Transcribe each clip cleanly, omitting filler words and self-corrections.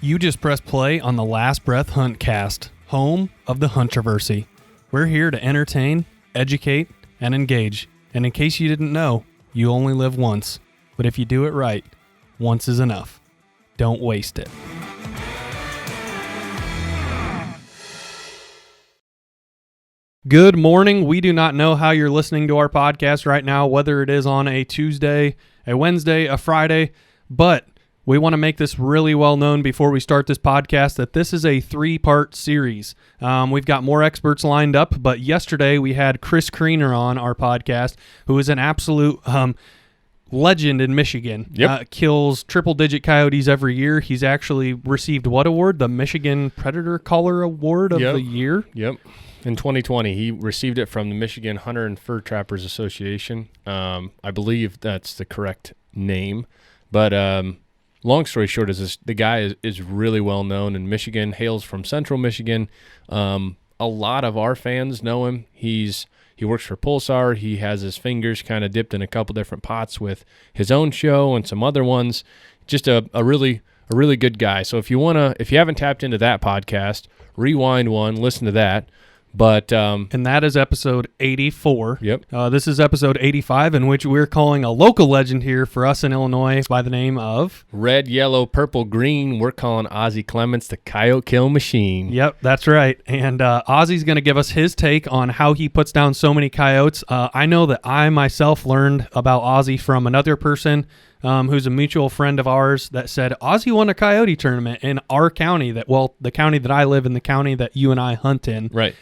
You just press play on the Last Breath Huntcast, home of the Huntroversy. We're here to entertain, educate, and engage. And in case you didn't know, you only live once. But if you do it right, once is enough. Don't waste it. Good morning. We do not know how you're listening to our podcast right now, whether it is on a Tuesday, a Wednesday, a Friday, but we want to make this really well known before we start this podcast that this is a 3-part series. We've got more experts lined up, but yesterday we had Chris Kriener on our podcast, who is an absolute legend in Michigan. Yep. Kills triple-digit coyotes every year. He's actually received what award? The Michigan Predator Caller Award of the year? Yep. In 2020, he received it from the Michigan Hunter and Fur Trappers Association. I believe that's the correct name, but long story short is the guy is really well known in Michigan, hails from central Michigan. A lot of our fans know him. He works for Pulsar. He has his fingers kind of dipped in a couple different pots with his own show and some other ones. Just a really good guy. So if you haven't tapped into that podcast, rewind one, listen to that. But and that is episode 84. Yep. This is episode 85, in which we're calling a local legend here for us in Illinois by the name of Red, Yellow, Purple, Green. We're calling Ozzie Clements the Coyote Kill Machine. Yep, that's right. And Ozzie's going to give us his take on how he puts down so many coyotes. I know that I myself learned about Ozzie from another person who's a mutual friend of ours that said Ozzie won a coyote tournament in our county, the county that I live in, the county that you and I hunt in. Right.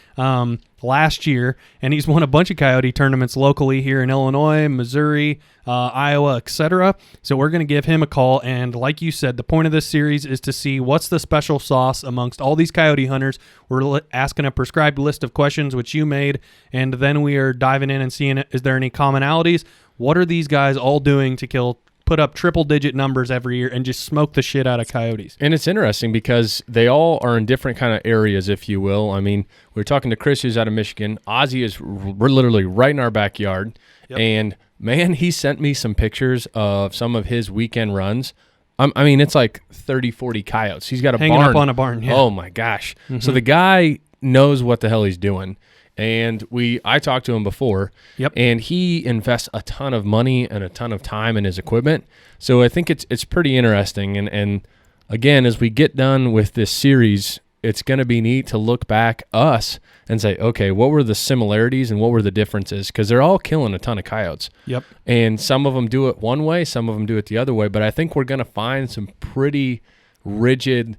Last year, and he's won a bunch of coyote tournaments locally here in Illinois, Missouri, Iowa, etc. So we're going to give him a call, and like you said, the point of this series is to see what's the special sauce amongst all these coyote hunters. We're asking a prescribed list of questions, which you made, and then we are diving in and seeing, is there any commonalities? What are these guys all doing to put up triple-digit numbers every year and just smoke the shit out of coyotes? And it's interesting because they all are in different kind of areas, if you will. I mean, we were talking to Chris, who's out of Michigan. Ozzie we're literally right in our backyard. Yep. And, man, he sent me some pictures of some of his weekend runs. I mean, it's like 30, 40 coyotes. He's got a hanging barn. Up on a barn, yeah. Oh, my gosh. Mm-hmm. So the guy knows what the hell he's doing. And I talked to him before, yep. And he invests a ton of money and a ton of time in his equipment. So I think it's pretty interesting. And again, as we get done with this series, it's going to be neat to look back us and say, okay, what were the similarities and what were the differences? Because they're all killing a ton of coyotes. Yep. And some of them do it one way, some of them do it the other way. But I think we're going to find some pretty rigid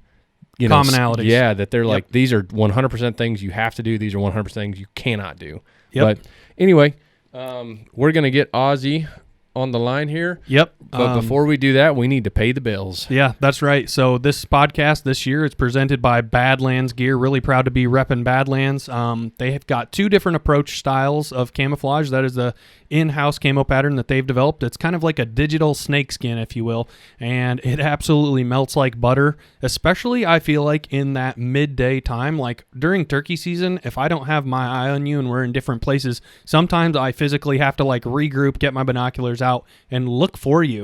commonalities. Yeah, that they're like, these are 100% things you have to do. These are 100% things you cannot do. Yep. But anyway, we're going to get Ozzie on the line here. Yep. But before we do that, we need to pay the bills. Yeah, that's right. So this podcast this year is presented by Badlands Gear. Really proud to be repping Badlands. They have got 2 different approach styles of camouflage. That is the in-house camo pattern that they've developed. It's kind of like a digital snakeskin, if you will, and it absolutely melts like butter, especially I feel like in that midday time, like during turkey season. If I don't have my eye on you and we're in different places, sometimes I physically have to like regroup, get my binoculars out, and look for you.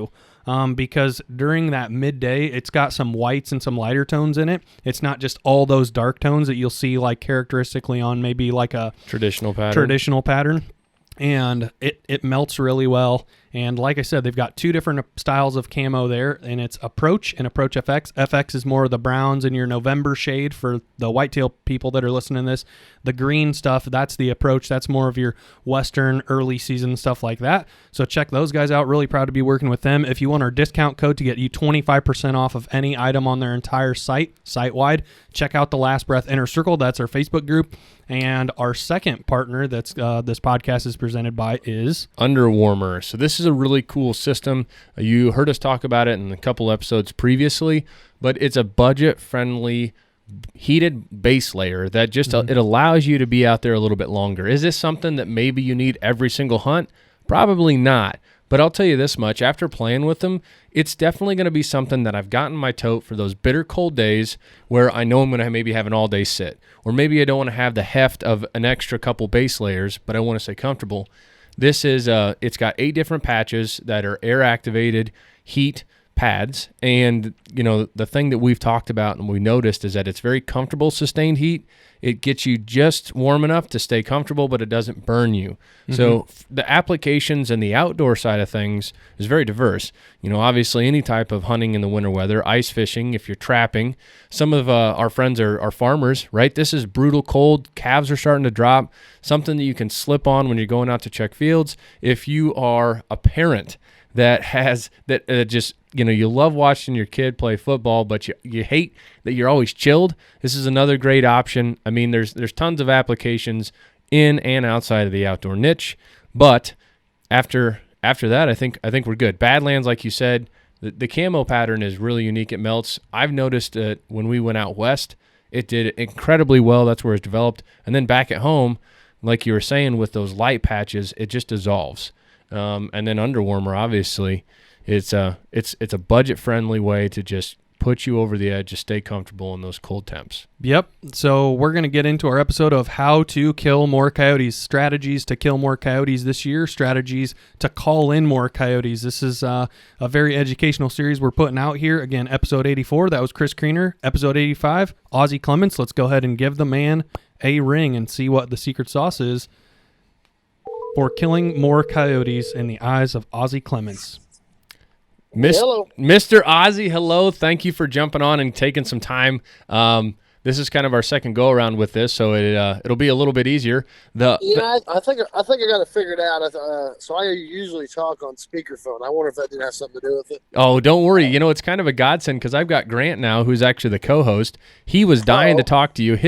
Because during that midday, it's got some whites and some lighter tones in it. It's not just all those dark tones that you'll see like characteristically on maybe like a traditional pattern. And it melts really well. And like I said, they've got 2 different styles of camo there, and it's Approach and Approach FX. FX is more of the browns in your November shade for the whitetail people that are listening to this. The green stuff, that's the Approach. That's more of your Western early season stuff like that. So check those guys out. Really proud to be working with them. If you want our discount code to get you 25% off of any item on their entire site-wide, check out the Last Breath Inner Circle. That's our Facebook group. And our second partner that's this podcast is presented by is Underwarmer. So this is a really cool system. You heard us talk about it in a couple episodes previously, but it's a budget-friendly heated base layer that just it allows you to be out there a little bit longer. Is this something that maybe you need every single hunt? Probably not. But I'll tell you this much, after playing with them, it's definitely going to be something that I've got in my tote for those bitter cold days where I know I'm going to maybe have an all-day sit. Or maybe I don't want to have the heft of an extra couple base layers, but I want to stay comfortable. This is, it's got 8 different patches that are air-activated, heat, pads. And, the thing that we've talked about and we noticed is that it's very comfortable, sustained heat. It gets you just warm enough to stay comfortable, but it doesn't burn you. Mm-hmm. So the applications and the outdoor side of things is very diverse. Obviously any type of hunting in the winter weather, ice fishing, if you're trapping. Some of our friends are farmers, right? This is brutal cold. Calves are starting to drop. Something that you can slip on when you're going out to check fields. If you are a parent that has just you love watching your kid play football, but you hate that you're always chilled, this is another great option. I mean, there's tons of applications in and outside of the outdoor niche, but after that, I think we're good. Badlands, like you said, the camo pattern is really unique. It melts. I've noticed that when we went out west, it did incredibly well. That's where it's developed. And then back at home, like you were saying, with those light patches, it just dissolves. And then Underwarmer, obviously, it's a budget-friendly way to just put you over the edge, to stay comfortable in those cold temps. Yep. So we're going to get into our episode of how to kill more coyotes, strategies to kill more coyotes this year, strategies to call in more coyotes. This is a very educational series we're putting out here. Again, episode 84, that was Chris Kriener. Episode 85, Ozzie Clements. Let's go ahead and give the man a ring and see what the secret sauce is for killing more coyotes in the eyes of Ozzie Clements. Hello. Mr. Ozzie, hello. Thank you for jumping on and taking some time. This is kind of our second go around with this, so it'll be a little bit easier. I think I got it figured out. So I usually talk on speakerphone. I wonder if that didn't have something to do with it. Oh, don't worry. It's kind of a godsend because I've got Grant now, who's actually the co-host. He was dying to talk to you.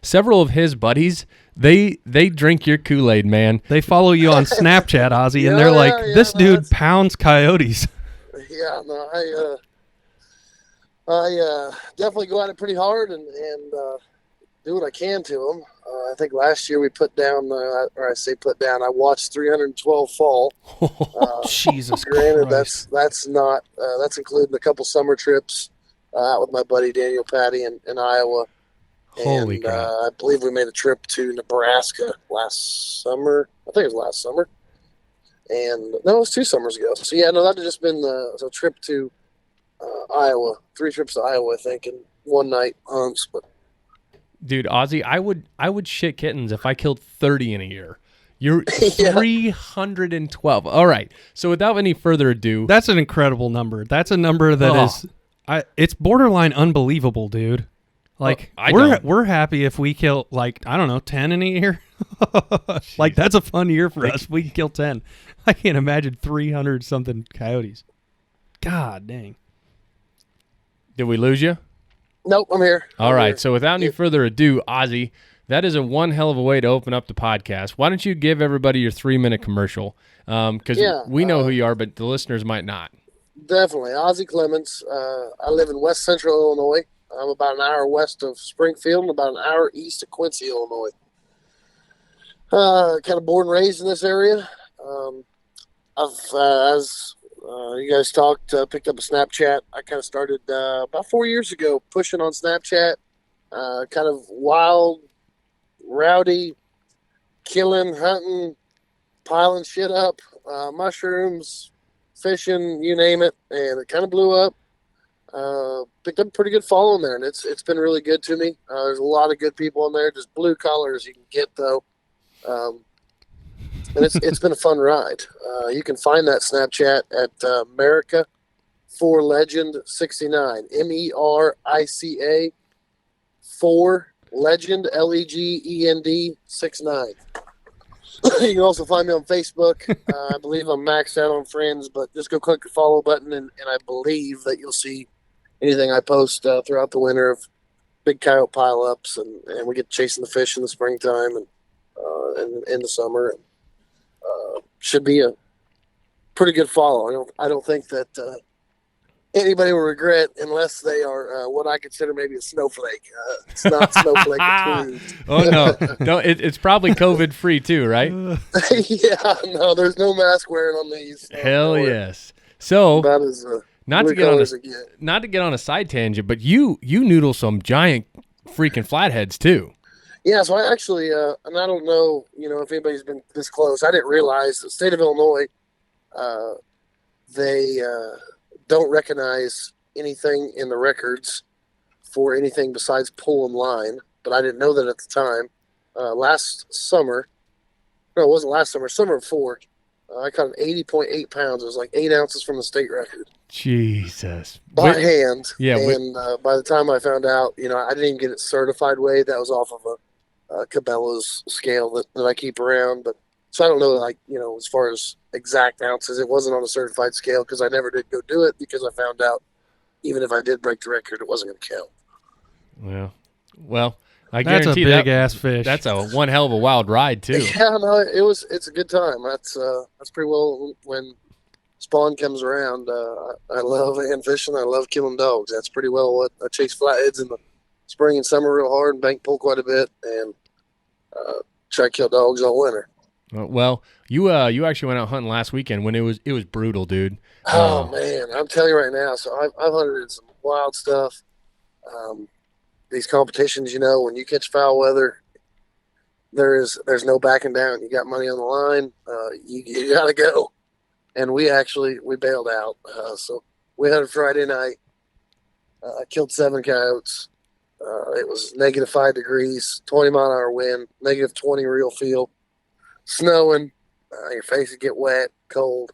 Several of his buddies, they drink your Kool-Aid, man. They follow you on Snapchat, Ozzie, and they're like, this dude pounds coyotes. Yeah, no, I definitely go at it pretty hard and do what I can to them. I think last year we put down, I watched 312 fall. Jesus Granted, Christ. that's not that's including a couple summer trips out with my buddy Daniel Patty in Iowa. Holy crap! I believe we made a trip to Nebraska last summer. I think it was last summer. And no, it was 2 summers ago. So yeah, no, that had just been a trip to Iowa. 3 trips to Iowa, I think, and one night hunts. But dude, Ozzie, I would shit kittens if I killed 30 in a year. You're 312. All right. So without any further ado, that's an incredible number. That's a number that it's borderline unbelievable, dude. Like we're happy if we kill 10 in a year. Like that's a fun year for us. We can kill 10. I can't imagine 300 something coyotes. God dang. Did we lose you? Nope, I'm here. All right. So without any further ado, Ozzie, that is one hell of a way to open up the podcast. Why don't you give everybody your 3-minute commercial? Because we know who you are, but the listeners might not. Definitely. Ozzie Clements. I live in West Central Illinois. I'm about an hour west of Springfield and about an hour east of Quincy, Illinois. Kind of born and raised in this area. As you guys talked, picked up a Snapchat. I kind of started about 4 years ago pushing on Snapchat. Kind of wild, rowdy, killing, hunting, piling shit up, mushrooms, fishing, you name it. And it kind of blew up. Picked up a pretty good following there, and it's been really good to me. There's a lot of good people in there, just blue collars you can get though. And it's been a fun ride. You can find that Snapchat at America for Legend 69, MERICA 4 Legend LEGEND 69. You can also find me on Facebook. I believe I'm maxed out on friends, but just go click the follow button, and I believe that you'll see anything I post throughout the winter of big coyote pileups, and we get chasing the fish in the springtime and in the summer. And, should be a pretty good follow. I don't think that anybody will regret unless they are what I consider maybe a snowflake. It's not snowflake approved. Oh no, it's probably COVID free too, right? Yeah, no, there's no mask wearing on these. Hell yes. So that is not to get on a side tangent, but you noodle some giant freaking flatheads too. Yeah, so I actually, and I don't know, if anybody's been this close. I didn't realize the state of Illinois, they don't recognize anything in the records for anything besides pull and line, but I didn't know that at the time. Last summer, no, it wasn't last summer, summer before, I caught an 80.8 pounds. It was like 8 ounces from the state record. Jesus. By hand. Yeah. And by the time I found out, I didn't even get it certified weighed. That was off of a Cabela's scale that I keep around. But so I don't know, as far as exact ounces, it wasn't on a certified scale because I never did go do it because I found out even if I did break the record, it wasn't going to count. Yeah. Well, I That's a guarantee big ass fish. That's one hell of a wild ride too. Yeah, no, it's a good time. That's pretty well when spawn comes around. I love hand fishing. I love killing dogs. That's pretty well what I chase flatheads in the spring and summer real hard and bank pull quite a bit and try to kill dogs all winter. Well, you actually went out hunting last weekend when it was brutal, dude. Oh man, I'm telling you right now. So I've hunted some wild stuff. These competitions, when you catch foul weather, there's no backing down. You got money on the line. You got to go. And we bailed out. So we hunted Friday night. I killed 7 coyotes. It was -5 degrees, 20-mile-an-hour wind, -20 real feel, snowing. Your face would get wet, cold.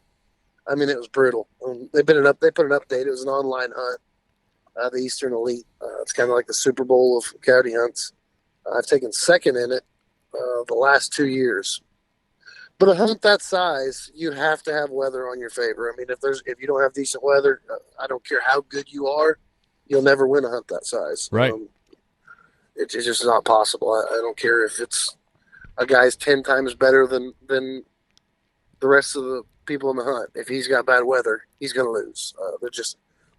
I mean, it was brutal. They put an update. It was an online hunt. The Eastern Elite. It's kind of like the Super Bowl of coyote hunts. I've taken second in it the last 2 years. But a hunt that size, you have to have weather on your favor. I mean, if you don't have decent weather, I don't care how good you are, you'll never win a hunt that size. Right. It's just not possible. I don't care if it's a guy's 10 times better than the rest of the people in the hunt. If he's got bad weather, he's going to lose.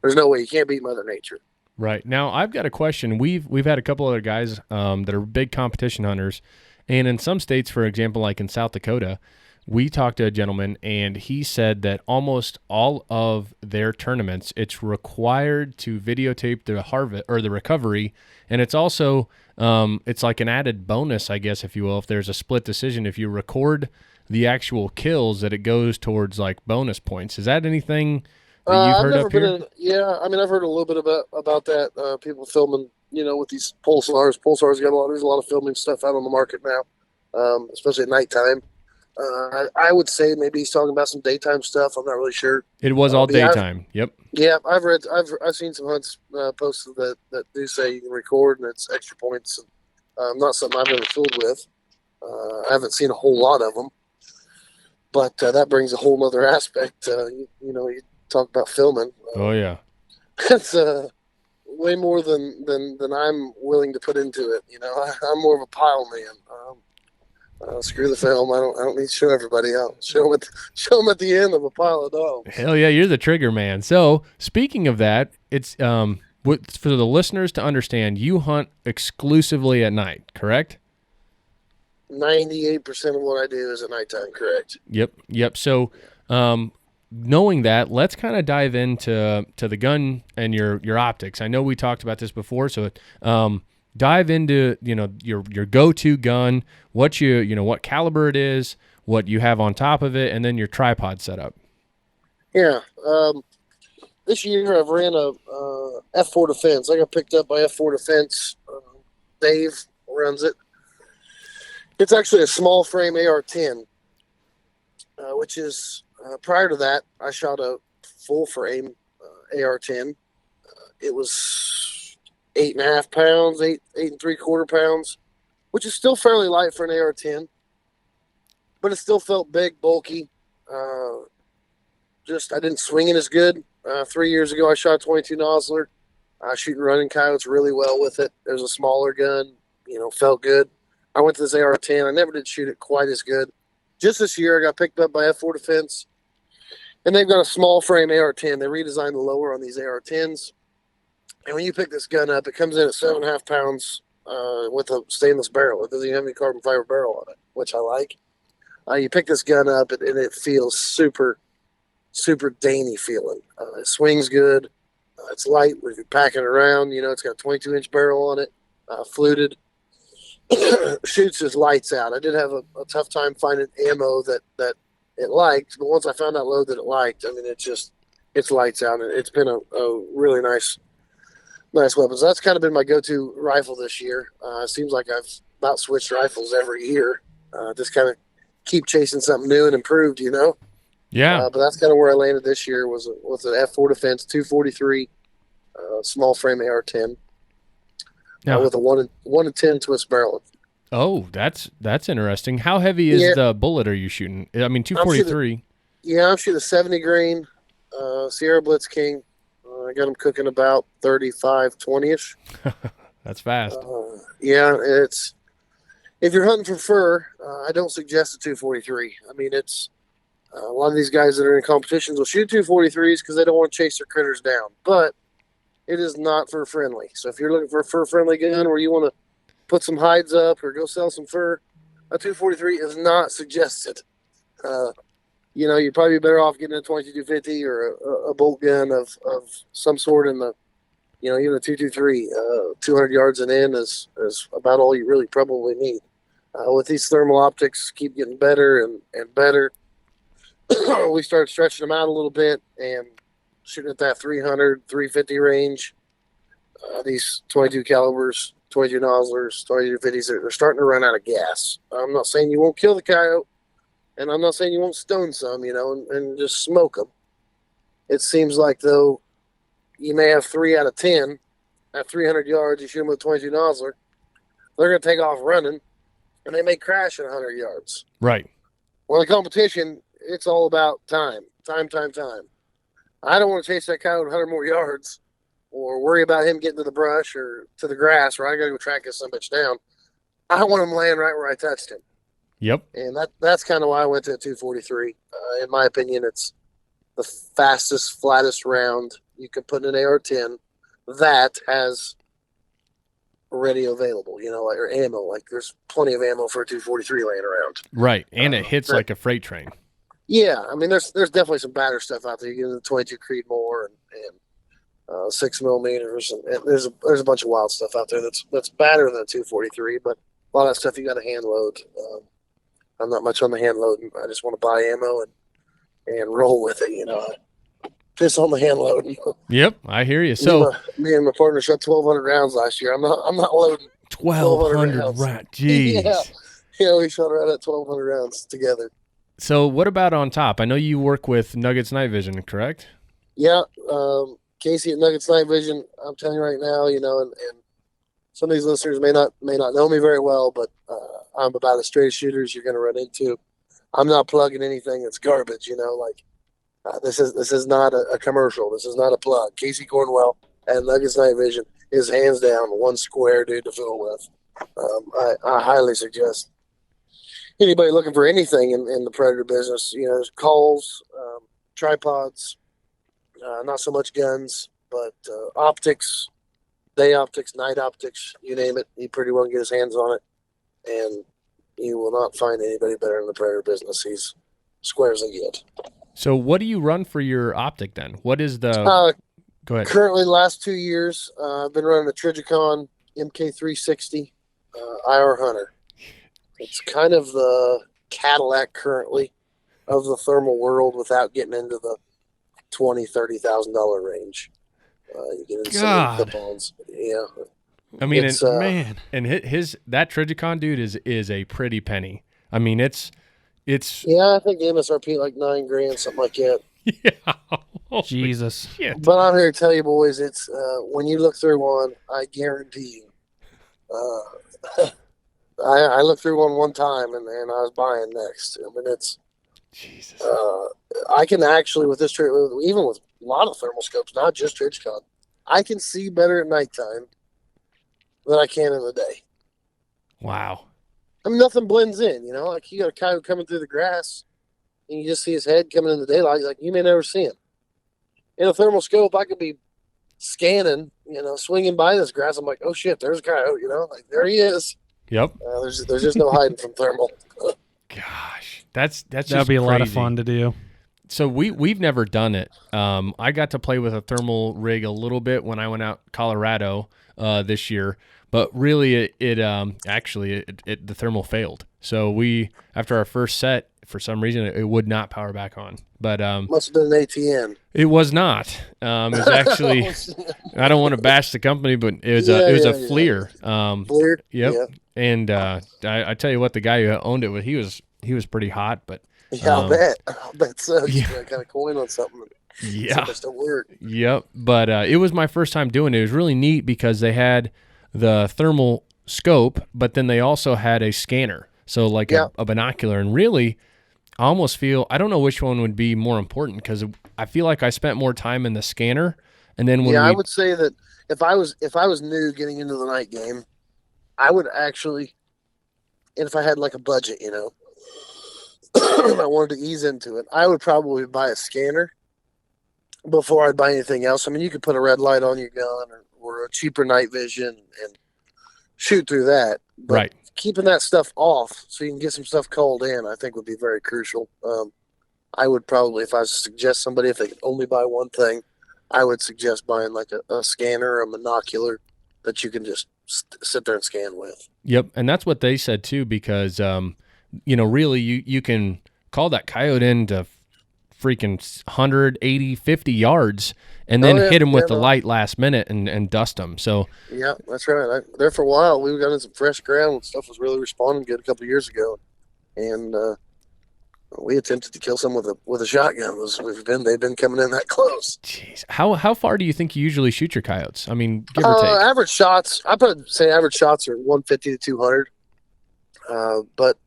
There's no way. You can't beat Mother Nature. Right. Now, I've got a question. We've had a couple other guys that are big competition hunters, and in some states, for example, like in South Dakota, we talked to a gentleman, and he said that almost all of their tournaments, it's required to videotape the harvest or the recovery, and it's also it's like an added bonus, I guess, if you will, if there's a split decision. If you record the actual kills, that it goes towards like bonus points. Is that anything that you've heard up here? I've heard a little bit about that. People filming, with these pulsars. Pulsars there's a lot of filming stuff out on the market now, especially at nighttime. I would say maybe he's talking about some daytime stuff. I'm not really sure. It was all daytime. Yep. Yeah, I've seen some hunts posted that do say you can record and it's extra points. Not something I've ever fooled with. I haven't seen a whole lot of them, but that brings a whole other aspect. You talk about filming. Oh yeah. It's way more than I'm willing to put into it. I'm more of a pile man. Screw the film. I don't need to show everybody out. Show them at the end of a pile of dogs. Hell yeah, you're the trigger man. So speaking of that, it's for the listeners to understand, you hunt exclusively at night, correct? 98% of what I do is at nighttime, correct? Yep. So, knowing that, let's kind of dive into the gun and your optics. I know we talked about this before, so dive into your go-to gun, what what caliber it is, what you have on top of it, and then your tripod setup. Yeah. This year I've ran a F4 Defense. I got picked up by F4 Defense. Dave runs it. It's actually a small frame AR-10, which is prior to that I shot a full frame AR-10. It was 8.5 pounds, 8.75 pounds, which is still fairly light for an AR-10, but it still felt big, bulky. I didn't swing it as good. 3 years ago, I shot a 22 Nosler. Shooting running coyotes really well with it. There's a smaller gun, felt good. I went to this AR-10. I never did shoot it quite as good. Just this year, I got picked up by F4 Defense, and they've got a small frame AR-10. They redesigned the lower on these AR-10s. And when you pick this gun up, it comes in at 7.5 pounds with a stainless barrel. It doesn't even have any carbon fiber barrel on it, which I like. You pick this gun up, and it feels super, super dainty feeling. It swings good. It's light when you're packing it around. It's got a 22-inch barrel on it, fluted. Shoots his lights out. I did have a tough time finding ammo that it liked, but once I found that load that it liked, I mean, it's lights out. And it's been a really nice weapon. So that's kind of been my go-to rifle this year. It seems like I've about switched rifles every year. Just kind of keep chasing something new and improved, Yeah. But that's kind of where I landed this year was an F4 Defense 243 small frame AR-10 Now, with a 1 in 10 twist barrel. oh, that's interesting. How heavy is Yeah. the bullet are you shooting? I mean, 243. I'm shooting a 70 grain Sierra Blitz King. I got them cooking about 35, 20-ish. That's fast. It's if you're hunting for fur, I don't suggest a 243. I mean, it's a lot of these guys that are in competitions will shoot 243s because they don't want to chase their critters down. But it is not fur friendly. So if you're looking for a fur friendly gun where you want to put some hides up or go sell some fur, a 243 is not suggested. You'd probably be better off getting a 2250 or a bolt gun of some sort in the, even a 223, 200 yards and in is about all you really probably need. With these thermal optics keep getting better and better, we started stretching them out a little bit and shooting at that 300, 350 range. These 22 calibers, 22 nozzlers, 2250s, they're starting to run out of gas. I'm not saying you won't kill the coyote, and I'm not saying you won't stone some, and just smoke them. It seems like, though, you may have 3 out of 10 at 300 yards, you shoot them with a 22 nozzler, they're going to take off running, and they may crash at 100 yards. Right. Well, in competition, it's all about time. I don't want to chase that coyote 100 more yards or worry about him getting to the brush or to the grass where I got to go track this son bitch down. I want him laying right where I touched him. Yep. And that's kind of why I went to a 243. In my opinion, it's the fastest, flattest round you can put in an AR-10 that has ready available, or ammo. Like there's plenty of ammo for a 243 laying around. Right. And it hits like a freight train. Yeah, I mean, there's definitely some badder stuff out there. You get the 22 Creedmoor and 6 millimeters, and there's a bunch of wild stuff out there that's badder than a 243. But a lot of that stuff you got to hand load. I'm not much on the hand loading. I just want to buy ammo and roll with it. Piss on the hand loading. Yep, I hear you. So me and my partner shot 1,200 rounds last year. I'm not loading 1,200 rounds. Jeez. We shot around at 1,200 rounds together. So what about on top? I know you work with Nuggets Night Vision, correct? Yeah, Casey at Nuggets Night Vision. I'm telling you right now, and some of these listeners may not know me very well, but I'm about as straight as shooters you're going to run into. I'm not plugging anything that's garbage. This is not a commercial. This is not a plug. Casey Cornwell at Nuggets Night Vision is hands down one square dude to fill with. I highly suggest anybody looking for anything in the predator business, there's calls, tripods, not so much guns, but optics, day optics, night optics, you name it. He pretty well get his hands on it, and you will not find anybody better in the predator business. He's square as they get. So what do you run for your optic then? What is the... Go ahead. Currently, last 2 years, I've been running the Trijicon MK360 IR Hunter. It's kind of the Cadillac currently of the thermal world without getting into the $20,000-$30,000 range. You get into some clip-ons. Yeah. I mean, man, and his that Trijicon dude is a pretty penny. I mean, it's yeah. I think the MSRP like $9,000, something like that. Yeah. Jesus. Shit. But I'm here to tell you, boys, it's when you look through one, I guarantee you. I looked through one time and I was buying next. I mean, it's Jesus. I can actually with this even with a lot of thermal scopes, not just Trijicon, I can see better at nighttime than I can in the day. Wow. I mean, nothing blends in, like you got a coyote coming through the grass and you just see his head coming in the daylight. Like you may never see him. In a thermal scope, I could be scanning, swinging by this grass. I'm like, oh shit, there's a coyote, like there he is. Yep. There's just no hiding from thermal. Gosh, that's just That'd be a lot of crazy. fun to do. So we've never done it. I got to play with a thermal rig a little bit when I went out Colorado this year, But really, the thermal failed. So after our first set, for some reason, it would not power back on. But Must have been an ATN. it was not. It was actually. I don't want to bash the company, but it was a FLIR. FLIR. Yep. Yeah. And I tell you what, the guy who owned it, he was pretty hot, but. Yeah, I'll bet so. Yeah. You got a coin on something. Yeah. Supposed to work. Yep. But it was my first time doing it. It was really neat because they had the thermal scope, but then they also had a scanner. So like a binocular. And really, I almost feel, I don't know which one would be more important because I feel like I spent more time in the scanner. And then I would say that if I was new getting into the night game, I would actually, and if I had like a budget, I wanted to ease into it, I would probably buy a scanner before I'd buy anything else. I mean, you could put a red light on your gun or a cheaper night vision and shoot through that. But right. Keeping that stuff off so you can get some stuff called in, I think would be very crucial. I would probably, if I was to suggest somebody, if they could only buy one thing, I would suggest buying like a scanner or a monocular that you can just sit there and scan with. Yep. And that's what they said too, because, really you can call that coyote into freaking 180, 50 yards and then hit him with the light last minute and dust them. So yeah, that's right. There for a while, we got in some fresh ground and stuff was really responding good a couple of years ago. And, we attempted to kill some with a shotgun. They've been coming in that close. Jeez, how far do you think you usually shoot your coyotes? I mean, give or take. Average shots. I say average shots are 150 to 200. But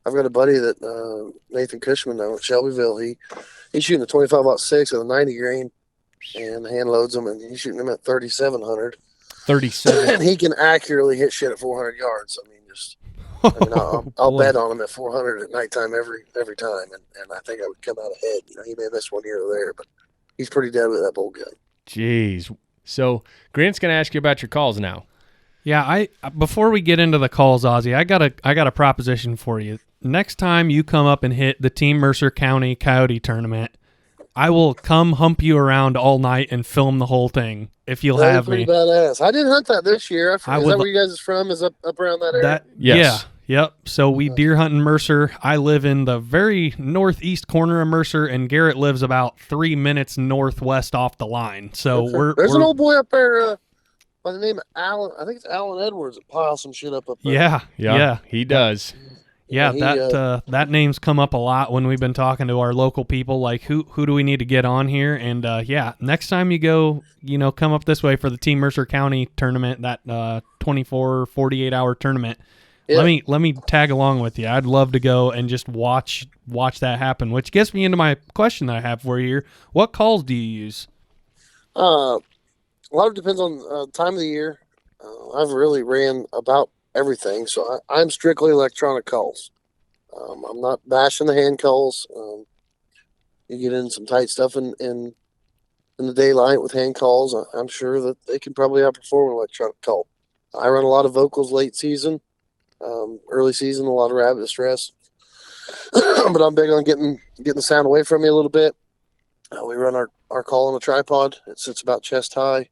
I've got a buddy that Nathan Cushman down at Shelbyville. He's shooting a 25-06 with a 90 grain, and hand loads them, and he's shooting them at 3,700. 37. And he can accurately hit shit at 400 yards. I'll bet on him at 400 at nighttime every time, and I think I would come out ahead. He may miss one here or there, but he's pretty dead with that bolt gun. Jeez. So Grant's gonna ask you about your calls now. Yeah, before we get into the calls, Ozzy, I got a proposition for you. Next time you come up and hit the Team Mercer County Coyote Tournament, I will come hump you around all night and film the whole thing if you'll have me. Badass. I didn't hunt that this year. Is that where you guys is from? Is up around that area? Yes. Yeah. Yep. So we deer hunt in Mercer. I live in the very northeast corner of Mercer, and Garrett lives about 3 minutes northwest off the line. So there's an old boy up there by the name of Alan. I think it's Alan Edwards that piles some shit up there. Yeah. He does. Yeah, that name's come up a lot when we've been talking to our local people, like who do we need to get on here? And next time you go, come up this way for the Team Mercer County tournament, that 24, 48 hour tournament. Yeah. Let me tag along with you. I'd love to go and just watch that happen, which gets me into my question that I have for you here. What calls do you use? A lot of it depends on time of the year. I've really ran about everything, so I'm strictly electronic calls. I'm not bashing the hand calls. You get in some tight stuff in the daylight with hand calls. I'm sure that they can probably outperform an electronic call. I run a lot of vocals late season, early season, a lot of rabbit distress. But I'm big on getting the sound away from me a little bit. We run our call on a tripod. It sits about chest high.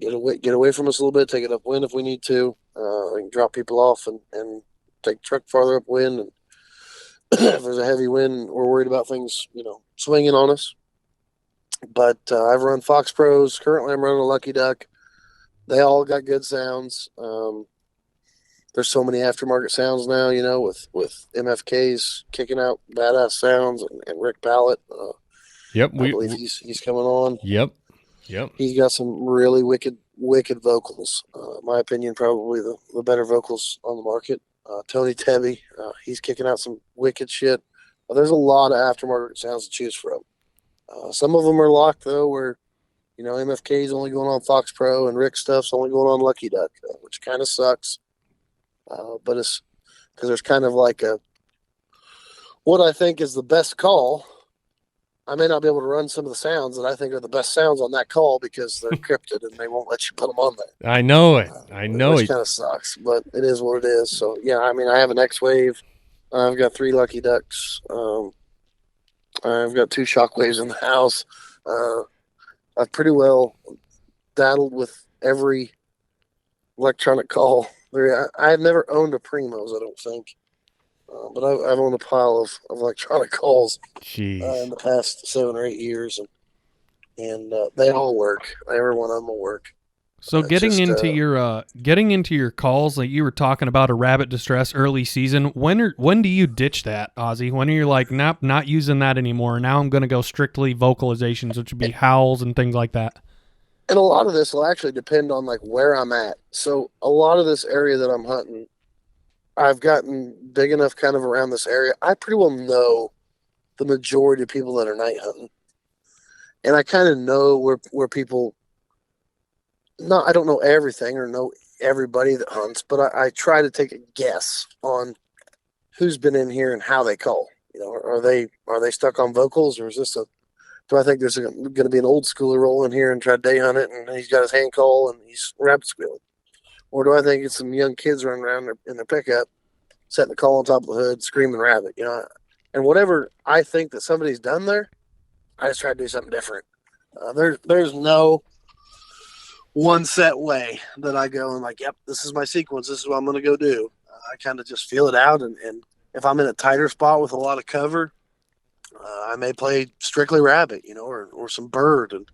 Get away from us a little bit, take it upwind if we need to. We can drop people off and take the truck farther upwind. And if there's a heavy wind, we're worried about things, swinging on us. But I've run Fox Pros. Currently, I'm running a Lucky Duck. They all got good sounds. There's so many aftermarket sounds now, with MFKs kicking out badass sounds and Rick Ballett. Yep, I believe he's coming on. Yep. He's got some really wicked vocals. In my opinion, probably the better vocals on the market. Tony Tebby, he's kicking out some wicked shit. There's a lot of aftermarket sounds to choose from. Some of them are locked though, where MFK's only going on Fox Pro and Rick stuff's only going on Lucky Duck, which kind of sucks. But it's because there's kind of like what I think is the best call. I may not be able to run some of the sounds that I think are the best sounds on that call because they're encrypted and they won't let you put them on there. I know it. Which kind of sucks, but it is what it is. So, yeah, I have an X-Wave. I've got 3 Lucky Ducks. I've got 2 Shockwaves in the house. I've pretty well daddled with every electronic call. I've never owned a Primos, I don't think, but I've owned a pile of electronic calls in Jeez. the past 7 or 8 years, and they all work. Every one of them will work. So It's just getting into your calls, like you were talking about a rabbit distress early season. When do you ditch that, Ozzy? When are you like, nope, not using that anymore? Now I'm going to go strictly vocalizations, which would be howls and things like that. and a lot of this will actually depend on like where I'm at. So a lot of this area that I'm hunting, I've gotten big enough kind of around this area. I pretty well know the majority of people that are night hunting, and I kind of know where people. Not I don't know everything or know everybody that hunts, but I try to take a guess on who's been in here and how they call. Are they stuck on vocals, or is this a? Do I think there's going to be an old schooler rolling here and try to day hunt it, and he's got his hand call and he's rabbit squealing, or do I think it's some young kids running around in their pickup, setting the call on top of the hood, screaming rabbit, and whatever I think that somebody's done there, I just try to do something different. There's no one set way that I go and like, yep, this is my sequence. This is what I'm going to go do. I kind of just feel it out. And if I'm in a tighter spot with a lot of cover, I may play strictly rabbit, or some bird and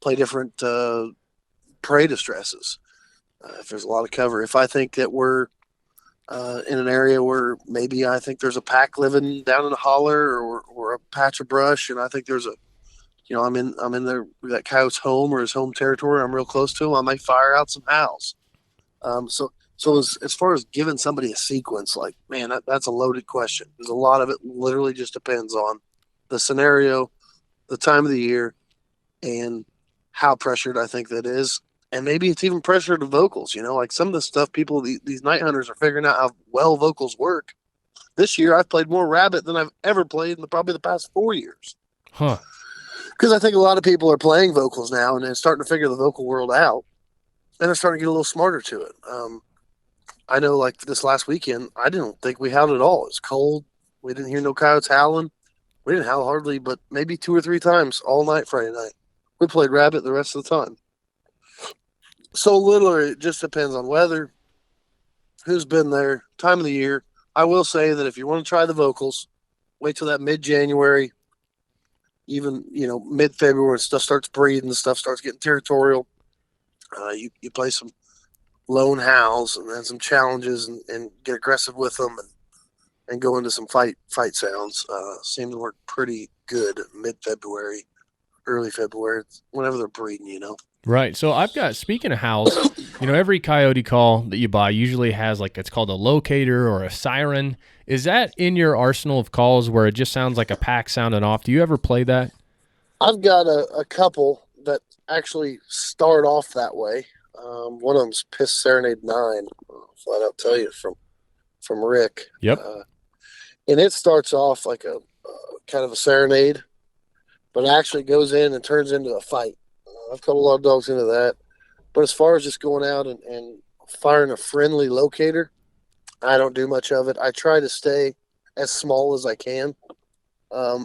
play different prey distresses. If there's a lot of cover, if I think that we're in an area where maybe I think there's a pack living down in a holler or a patch of brush, and I think there's I'm in that coyote's home or his home territory. I'm real close to him. I might fire out some howls. So as far as giving somebody a sequence, like, man, that's a loaded question. Because a lot of it literally just depends on the scenario, the time of the year, and how pressured I think that is. And maybe it's even pressure to vocals. Like some of the stuff these night hunters are figuring out how well vocals work. This year, I've played more rabbit than I've ever played in probably the past 4 years. Huh. Because I think a lot of people are playing vocals now and they're starting to figure the vocal world out, and they're starting to get a little smarter to it. I know, like this last weekend, I didn't think we howled at all. It was cold. We didn't hear no coyotes howling. We didn't howl hardly, but maybe 2 or 3 times all night Friday night. We played rabbit the rest of the time. So literally, it just depends on weather, who's been there, time of the year. I will say that if you want to try the vocals, wait till that mid-January, even mid-February when stuff starts breathing, stuff starts getting territorial. You play some lone howls and then some challenges and get aggressive with them and go into some fight sounds. Seem to work pretty good mid-February, early February, whenever they're breeding. Right. So speaking of howls, every coyote call that you buy usually has it's called a locator or a siren. Is that in your arsenal of calls where it just sounds like a pack sounding off? Do you ever play that? I've got a couple that actually start off that way. One of them's Piss Serenade 9. I'll flat out tell you from Rick. Yep. And it starts off like a kind of a serenade, but actually goes in and turns into a fight. I've caught a lot of dogs into that. But as far as just going out and firing a friendly locator, I don't do much of it. I try to stay as small as I can.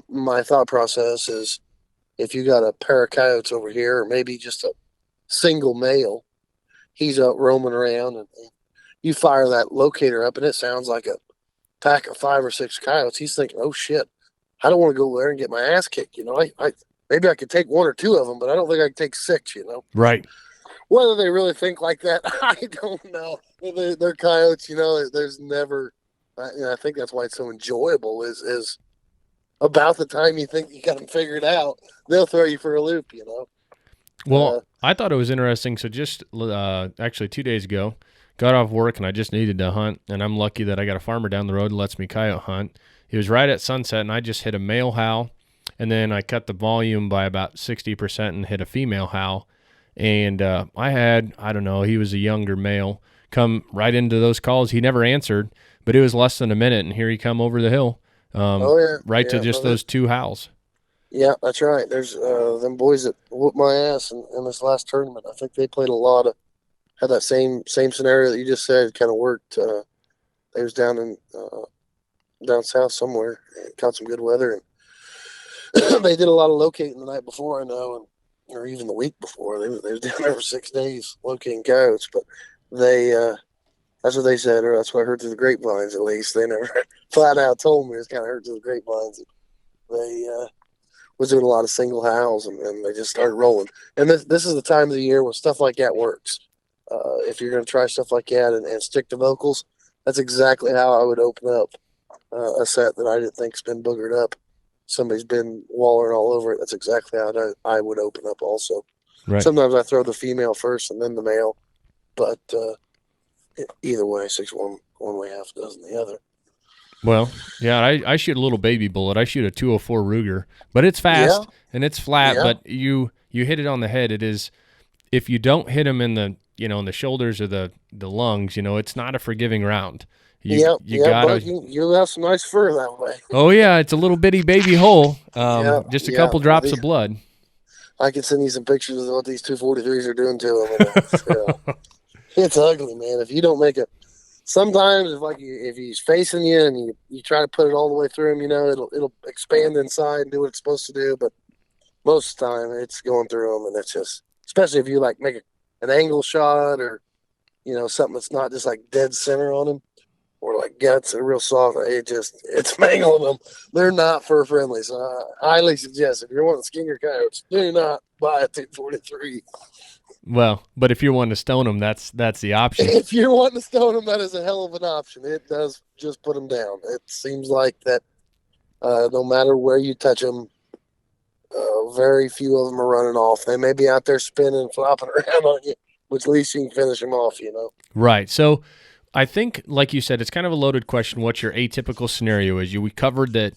My thought process is if you got a pair of coyotes over here, or maybe just a single male, he's out roaming around, and you fire that locator up, and it sounds like a pack of 5 or 6 coyotes. He's thinking, oh, shit, I don't want to go there and get my ass kicked. Maybe I could take 1 or 2 of them, but I don't think I could take 6, Right. Whether they really think like that, I don't know. They're coyotes, there's never, I think that's why it's so enjoyable is about the time you think you got them figured out, they'll throw you for a loop, Well, I thought it was interesting. So just actually 2 days ago, got off work and I just needed to hunt, and I'm lucky that I got a farmer down the road that lets me coyote hunt. He was right at sunset, and I just hit a male howl, and then I cut the volume by about 60% and hit a female howl. And I had, I don't know, he was a younger male, come right into those calls. He never answered, but it was less than a minute, and here he come over the hill, to just those 2 howls. Yeah, that's right. There's them boys that whooped my ass in this last tournament. I think they played a lot of, had that same scenario that you just said kind of worked. They was down south somewhere and caught some good weather, and they did a lot of locating the night before, I know, or even the week before. They was down there for 6 days locating coyotes. But they that's what they said, or that's what I heard through the grapevines. At least they never flat out told me. It's kind of heard through the grapevines. They was doing a lot of single howls, and they just started rolling. And this is the time of the year when stuff like that works. If you're going to try stuff like that and stick to vocals, that's exactly how I would open up a set that I didn't think's been boogered up. Somebody's been wallering all over it. That's exactly how I would open up also. Right. Sometimes I throw the female first and then the male, but either way, 6-1 one way, half a dozen the other. Well, yeah, I shoot a little baby bullet. I shoot a 204 Ruger, but it's fast and it's flat. Yeah. But you hit it on the head. It is, if you don't hit them in the in the shoulders or the lungs, it's not a forgiving round. You gotta. But you have some nice fur that way. Oh yeah, it's a little bitty baby hole. Just a couple drops of blood. I can send you some pictures of what these 243s are doing to them. It's ugly, man. If you don't make it, sometimes if he's facing you and you try to put it all the way through him, it'll expand inside and do what it's supposed to do. But most of the time, it's going through him, and it's just, especially if you make an angle shot or something that's not just dead center on him, or guts are real soft. It's mangling them. They're not fur friendly. So I highly suggest, if you're wanting to skin your coyotes, do not buy a 243. Well, but if you're wanting to stone them, that's the option. If you're wanting to stone them, that is a hell of an option. It does just put them down. It seems like that no matter where you touch them, very few of them are running off. They may be out there spinning, flopping around on you, which at least you can finish them off, Right. So I think, like you said, it's kind of a loaded question what your atypical scenario is. We covered that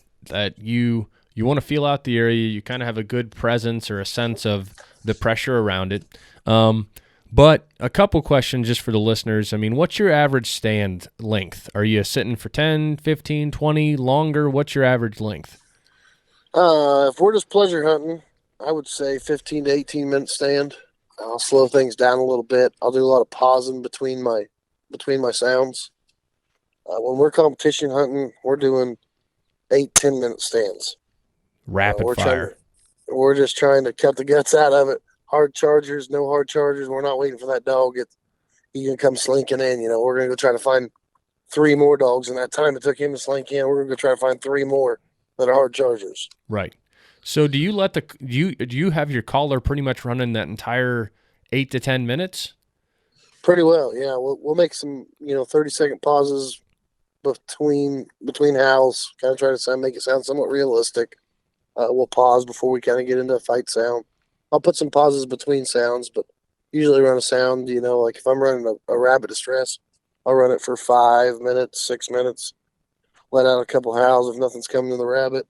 you want to feel out the area. You kind of have a good presence or a sense of the pressure around it. But a couple questions just for the listeners. I mean, what's your average stand length? Are you sitting for 10, 15, 20, longer? What's your average length? If we're just pleasure hunting, I would say 15 to 18 minute stand. I'll slow things down a little bit. I'll do a lot of pausing between my sounds. When we're competition hunting, we're doing 8-10 minute stands. Rapid fire. We're just trying to cut the guts out of it. Hard chargers, no hard chargers. We're not waiting for that dog. He can come slinking in. We're going to go try to find 3 more dogs in that time it took him to slink in. We're going to go try to find 3 more that are hard chargers. Right. So do you do you have your caller pretty much running that entire 8 to 10 minutes? Pretty well, yeah. We'll make some 30-second pauses between howls. Kind of try to make it sound somewhat realistic. We'll pause before we kind of get into a fight sound. I'll put some pauses between sounds, but usually run a sound. If I'm running a rabbit distress, I'll run it for 5 minutes, 6 minutes. Let out a couple howls if nothing's coming to the rabbit.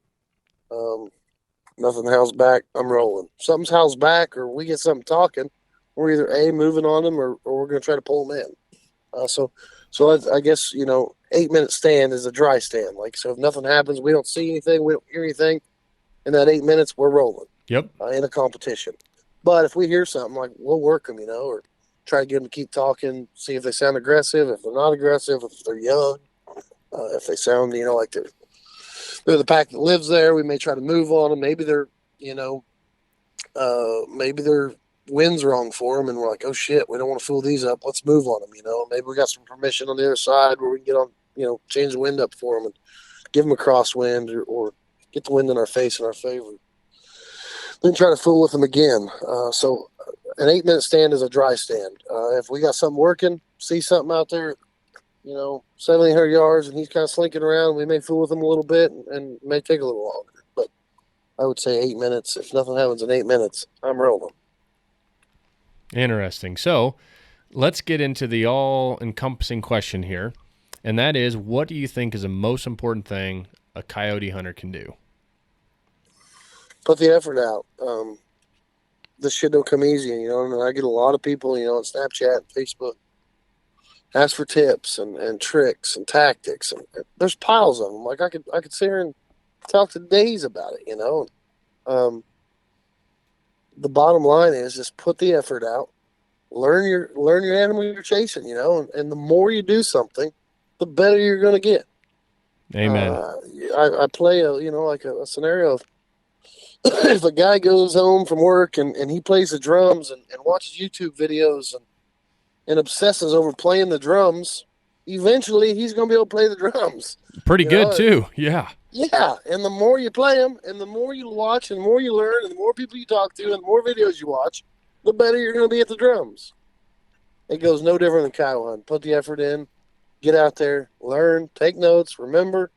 Nothing howls back, I'm rolling. Something's howls back, or we get something talking, we're either moving on them or we're going to try to pull them in. So I guess 8-minute stand is a dry stand. So if nothing happens, we don't see anything, we don't hear anything. In that 8 minutes, we're rolling. Yep. In a competition. But if we hear something, we'll work them, or try to get them to keep talking, see if they sound aggressive, if they're not aggressive, if they're young, if they sound, like they're the pack that lives there. We may try to move on them. Maybe they're, maybe their wind's wrong for them, and we're like, oh shit, we don't want to fool these up. Let's move on them. Maybe we got some permission on the other side where we can get on, change the wind up for them and give them a crosswind or get the wind in our face in our favor. Then try to fool with them again. So an 8-minute stand is a dry stand. If we got something working, see something out there, 700 yards, and he's kind of slinking around, we may fool with him a little bit and it may take a little longer. But I would say 8 minutes. If nothing happens in 8 minutes, I'm rolling. Interesting. So let's get into the all-encompassing question here, and that is, what do you think is the most important thing a coyote hunter can do? Put the effort out. This shit don't come easy, and I get a lot of people, on Snapchat and Facebook, ask for tips and tricks and tactics, and there's piles of them. I could sit here and talk to days about it, The bottom line is just put the effort out, learn your animal you're chasing, and the more you do something, the better you're going to get. Amen. I play a scenario of if a guy goes home from work and he plays the drums and watches YouTube videos and obsesses over playing the drums, eventually he's going to be able to play the drums. Pretty You good know, too. Yeah. Yeah, and the more you play them, and the more you watch, and the more you learn, and the more people you talk to, and the more videos you watch, the better you're going to be at the drums. It goes no different than coyote hunting. Put the effort in, get out there, learn, take notes, remember.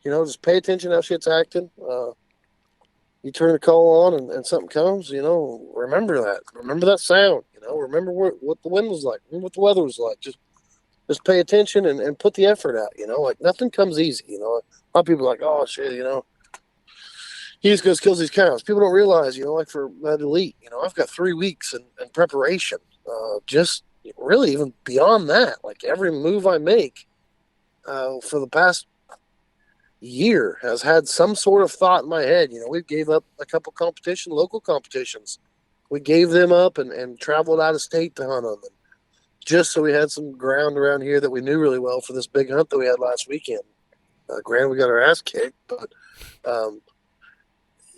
Just pay attention how shit's acting. You turn the call on and something comes, remember that. Remember that sound. Remember what the wind was like. Remember what the weather was like. Just pay attention and put the effort out. Like nothing comes easy. A lot of people are like, oh shit, he just goes kills these cows. People don't realize, like for that elite, I've got 3 weeks in preparation. Just really even beyond that, like every move I make for the past year has had some sort of thought in my head. We gave up a couple local competitions. We gave them up and traveled out of state to hunt on them, just so we had some ground around here that we knew really well for this big hunt that we had last weekend. Granted, we got our ass kicked, but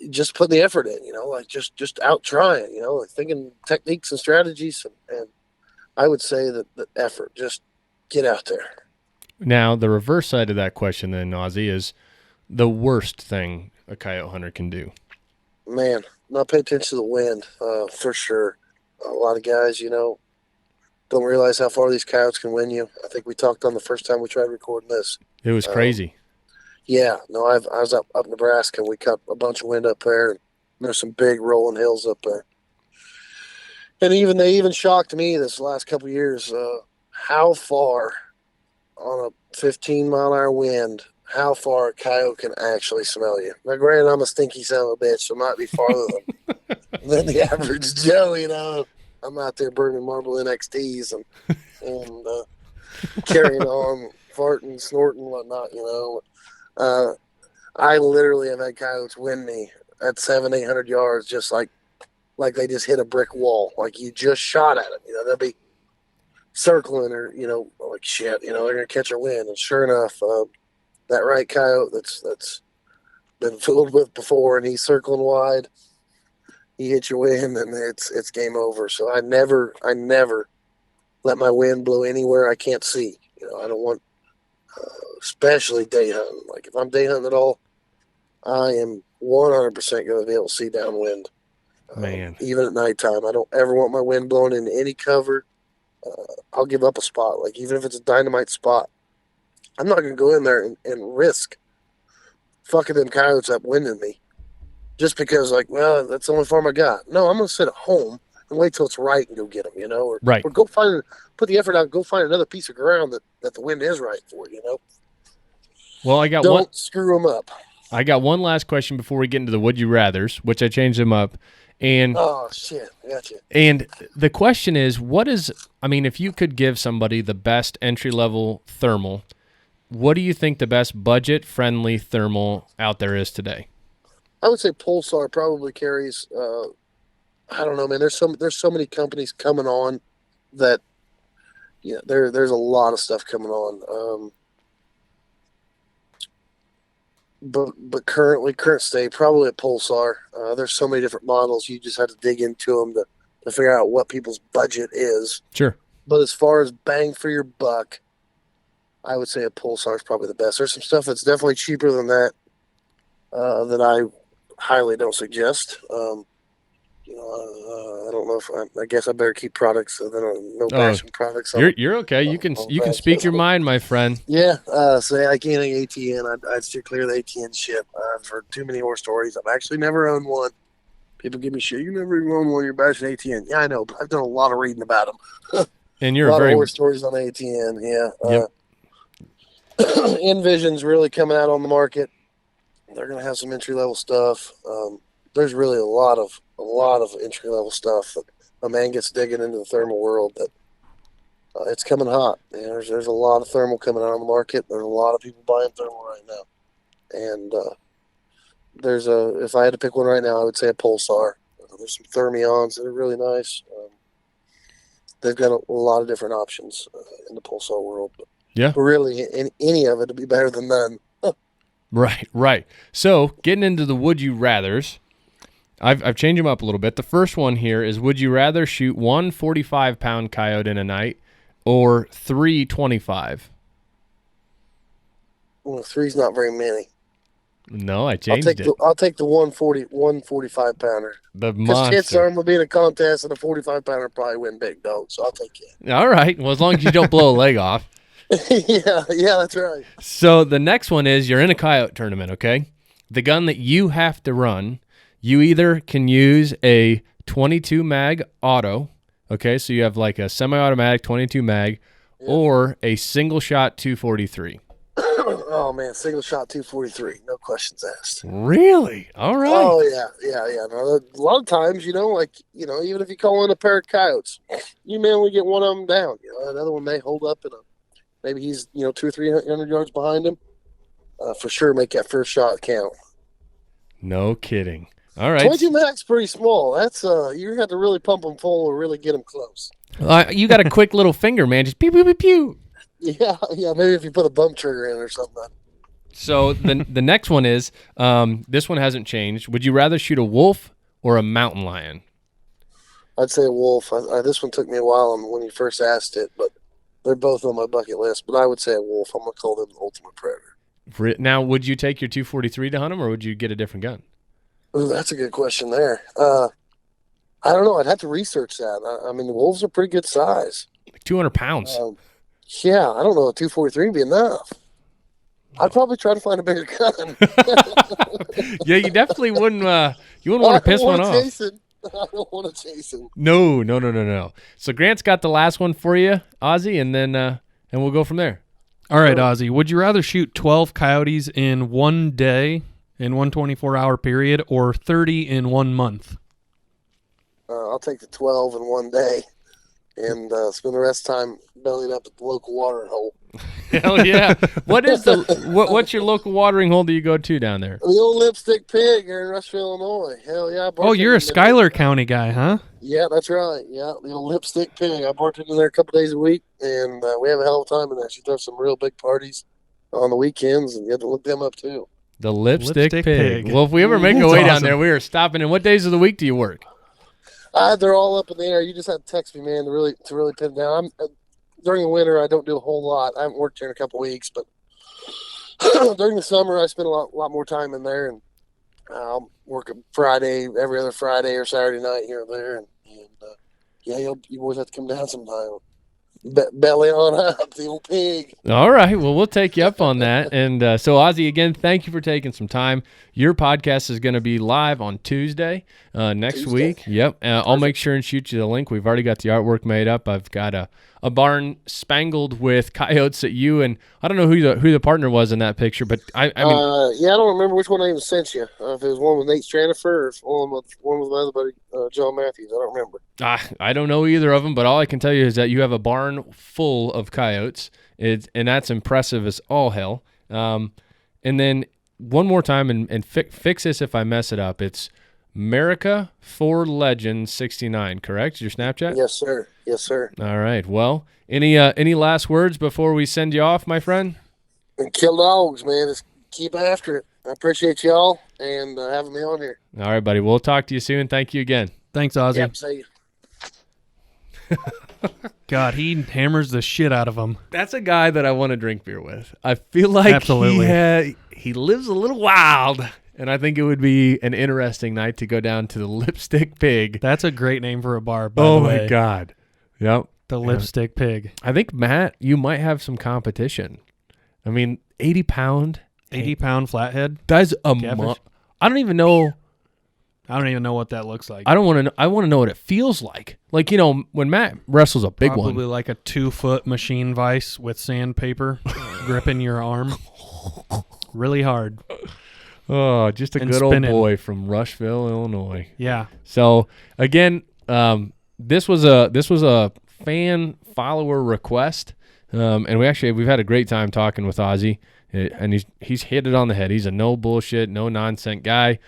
just putting the effort in, like just out trying, like thinking techniques and strategies, and I would say that the effort, just get out there. Now, the reverse side of that question then, Ozzy, is the worst thing a coyote hunter can do. Man, not pay attention to the wind, for sure. A lot of guys, don't realize how far these coyotes can win you. I think we talked on the first time we tried recording this. It was crazy. Yeah, no, I was up Nebraska, and we caught a bunch of wind up there, and there's some big rolling hills up there. And they even shocked me this last couple of years, how far on a 15-mile-an-hour wind, how far a coyote can actually smell you. Now, granted, I'm a stinky son of a bitch, so it might be farther than the average Joe, I'm out there burning Marble NXTs and carrying on, farting, snorting, whatnot, I literally have had coyotes win me at 700-800 yards, just like they just hit a brick wall, like you just shot at them. They'll be circling or, like shit, they're going to catch a wind. And sure enough, that right coyote that's been fooled with before, and he's circling wide, he hits your wind, and it's game over. So I never let my wind blow anywhere I can't see. I don't want, especially day hunting. Like if I'm day hunting at all, I am 100% going to be able to see downwind. Man. Even at nighttime, I don't ever want my wind blowing into any cover. I'll give up a spot, like even if it's a dynamite spot. I'm not going to go in there and risk fucking them coyotes up winding me just because, like, well, that's the only farm I got. No, I'm going to sit at home and wait till it's right and go get them, or go put the effort out and go find another piece of ground that the wind is right for, Well, Don't screw them up. I got one last question before we get into the would you rathers, which I changed them up. And oh shit, gotcha. And the question is, if you could give somebody the best entry-level thermal, what do you think the best budget-friendly thermal out there is today? I would say Pulsar probably carries. I don't know, man. There's so many companies coming on that, there's a lot of stuff coming on. But current state, probably at Pulsar. There's so many different models. You just have to dig into them to figure out what people's budget is. Sure. But as far as bang for your buck, I would say a Pulsar is probably the best. There's some stuff that's definitely cheaper than that that I highly don't suggest. I don't know if I guess I better keep products than no bashing products. You're okay. You can speak your mind, my friend. Yeah. So like anything ATN, I'd steer clear of the ATN shit. I've heard too many horror stories. I've actually never owned one. People give me shit. You never even owned one. You're bashing ATN. Yeah, I know, but I've done a lot of reading about them. And you're a lot of horror stories on ATN. Yeah. Yep. Envision's really coming out on the market. They're gonna have some entry level stuff. There's really a lot of entry level stuff that a man gets digging into the thermal world. That it's coming hot. There's a lot of thermal coming out on the market. There's a lot of people buying thermal right now, and if I had to pick one right now, I would say a Pulsar. There's some Thermions that are really nice. They've got a lot of different options in the Pulsar world. But really, in any of it would be better than none. Right. So, getting into the would you rathers, I've changed them up a little bit. The first one here is: would you rather shoot one 45-pound coyote in a night or 3 25? Well, 3's not very many. No, I changed it. I'll take the 145 pounder. The Because chances monster. are I'm gonna be in a contest and a 45 pounder probably win big dog, so I'll take it. All right. Well, as long as you don't blow a leg off. yeah, that's right. So the next one is you're in a coyote tournament, okay? The gun that you have to run, you either can use a 22 mag auto, okay? So you have like a semi-automatic 22 mag, or a single shot 243. Oh man, single shot 243, no questions asked. Really? All right. Oh yeah. No, a lot of times, even if you call in a pair of coyotes, you may only get one of them down. Another one may hold up maybe he's 200 or 300 yards behind him. For sure, make that first shot count. No kidding. All right. 22 mag's pretty small. That's you have to really pump them full or really get them close. You got a quick little finger, man. Just pew pew pew pew. Yeah. Maybe if you put a bump trigger in or something. So the next one is this one hasn't changed. Would you rather shoot a wolf or a mountain lion? I'd say a wolf. This one took me a while when you first asked it, but they're both on my bucket list. But I would say a wolf. I'm gonna call them the ultimate predator. Now, would you take your 243 to hunt them, or would you get a different gun? Ooh, that's a good question there. I don't know. I'd have to research that. I mean, the wolves are pretty good size. Like 200 pounds. Yeah, I don't know. A 243 would be enough. I'd probably try to find a bigger gun. Yeah, you definitely wouldn't. You wouldn't want to piss one off. I don't want to chase him. No. So Grant's got the last one for you, Ozzy, and then and we'll go from there. All right, Ozzy. Would you rather shoot 12 coyotes in one day, in one 24-hour period, or 30 in 1 month? I'll take the 12 in one day and spend the rest of the time bellied up at the local watering hole. Hell yeah! What's your local watering hole that you go to down there? The old Lipstick Pig here in Rushville, Illinois. Hell yeah! Oh, you're a Schuyler County guy, huh? Yeah, that's right. Yeah, the old Lipstick Pig. I bartended in there a couple days a week, and we have a hell of a time in there. She throws some real big parties on the weekends, and you have to look them up too. The Lipstick Pig. Pig. Well, if we ever make our way down awesome. there, we are stopping. And what days of the week do you work? They're all up in the air. You just have to text me, man, to really pin it down. During the winter, I don't do a whole lot. I haven't worked here in a couple weeks, but during the summer, I spend a lot more time in there, and I'll work a Friday, every other Friday or Saturday night here or there, and yeah, you boys have to come down sometime. Belly on up, the old pig. All right. Well, we'll take you up on that. And so, Ozzy, again, thank you for taking some time. Your podcast is going to be live on Tuesday next week. Yep. I'll make sure and shoot you the link. We've already got the artwork made up. I've got a barn spangled with coyotes that you and I don't know who the partner was in that picture, but I mean, I don't remember which one I even sent you. If it was one with Nate Stranifer or if one with my other buddy John Matthews. I don't remember. I don't know either of them, but all I can tell you is that you have a barn full of coyotes, and that's impressive as all hell. And then one more time, and fix this if I mess it up. It's America for Legend 69, correct? Your Snapchat? Yes, sir. Yes, sir. All right. Well, any last words before we send you off, my friend? And kill dogs, man. Just keep after it. I appreciate y'all and having me on here. All right, buddy. We'll talk to you soon. Thank you again. Thanks, Ozzy. Yep, see you. God, he hammers the shit out of them. That's a guy that I want to drink beer with. I feel like Absolutely. he lives a little wild, and I think it would be an interesting night to go down to the Lipstick Pig. That's a great name for a bar, by Oh, the way. my God. Yep. The Lipstick Pig. I think, Matt, you might have some competition. I mean, 80-pound. 80-pound flathead. That's a Catfish? I don't even know. I don't even know what that looks like. I don't want to. I want to know what it feels like. Like, when Matt wrestles a big Probably one. like a 2-foot machine vise with sandpaper gripping your arm. Really hard. Oh, just a And good old spinning. boy from Rushville, Illinois. Yeah. So again, this was a fan follower request, and we've had a great time talking with Ozzy, and he's hit it on the head. He's a no bullshit, no nonsense guy,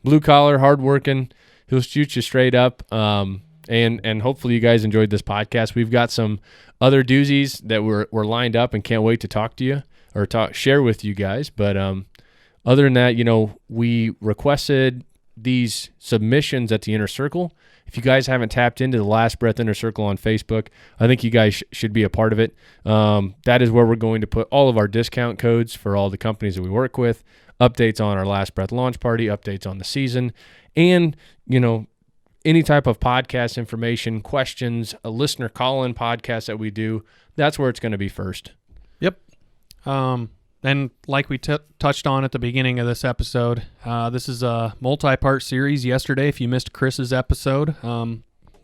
blue collar, hardworking. He'll shoot you straight up. And hopefully you guys enjoyed this podcast. We've got some other doozies that we're lined up and can't wait to talk to you or share with you guys. But other than that, we requested these submissions at the Inner Circle. If you guys haven't tapped into the Last Breath Inner Circle on Facebook, I think you guys should be a part of it. That is where we're going to put all of our discount codes for all the companies that we work with, updates on our Last Breath launch party, updates on the season, and, any type of podcast information, questions, a listener call-in podcast that we do, that's where it's going to be first. Yep. And like we touched on at the beginning of this episode, this is a multi-part series. Yesterday, if you missed Chris's episode,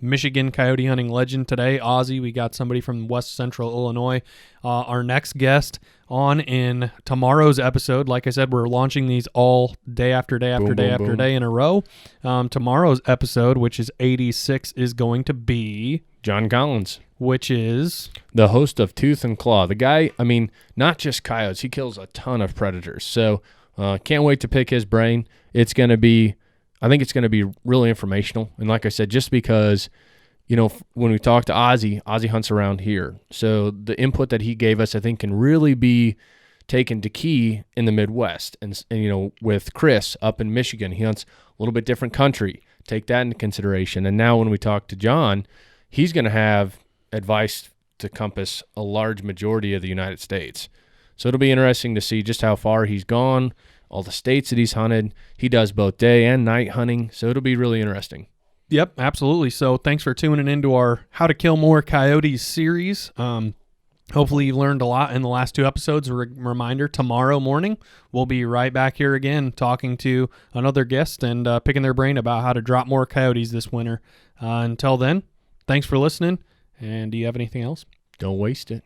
Michigan coyote hunting legend today, Ozzy. We got somebody from West Central Illinois. Our next guest on in tomorrow's episode. Like I said, we're launching these all day after day after day after day in a row. Tomorrow's episode, which is 86, is going to be John Collins, which is the host of Tooth and Claw. The guy, not just coyotes, he kills a ton of predators. So can't wait to pick his brain. I think it's going to be really informational. And like I said, just because, when we talk to Ozzy hunts around here. So the input that he gave us, I think, can really be taken to key in the Midwest. And with Chris up in Michigan, he hunts a little bit different country. Take that into consideration. And now when we talk to John, he's going to have advice to compass a large majority of the United States. So it'll be interesting to see just how far he's gone, all the states that he's hunted. He does both day and night hunting, so it'll be really interesting. Yep, absolutely. So thanks for tuning into our How to Kill More Coyotes series. Hopefully you learned a lot in the last two episodes. A reminder, tomorrow morning we'll be right back here again talking to another guest and picking their brain about how to drop more coyotes this winter. Until then, thanks for listening, and do you have anything else? Don't waste it.